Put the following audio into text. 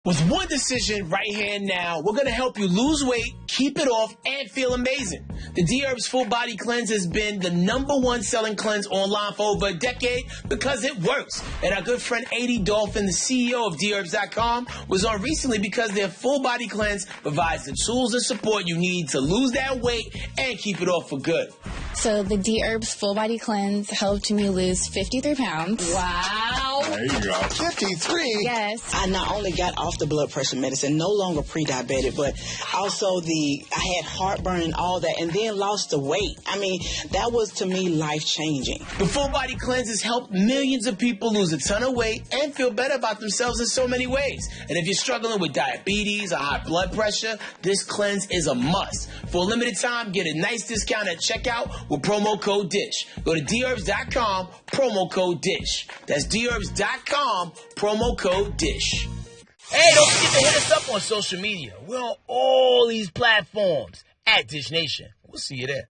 With one decision right here and now, we're going to help you lose weight, keep it off, and feel amazing. The Dherbs Full Body Cleanse has been the #1 selling cleanse online for over a decade because it works. And our good friend A.D. Dolphin, the CEO of Dherbs.com, was on recently because their Full Body Cleanse provides the tools and support you need to lose that weight and keep it off for good. So the Dherbs Full Body Cleanse helped me lose 53 pounds. Wow. There you go. 53? Yes. I not only got off the blood pressure medicine, no longer pre-diabetic, but also I had heartburn and all that, and then lost the weight. I mean, that was, to me, life-changing. The Full Body Cleanse has helped millions of people lose a ton of weight and feel better about themselves in so many ways. And if you're struggling with diabetes or high blood pressure, this cleanse is a must. For a limited time, get a nice discount at checkout with promo code DISH. Go to Dherbs.com, promo code DISH. That's Dherbs.com, promo code DISH. Hey, don't forget to hit us up on social media. We're on all these platforms at Dish Nation. We'll see you there.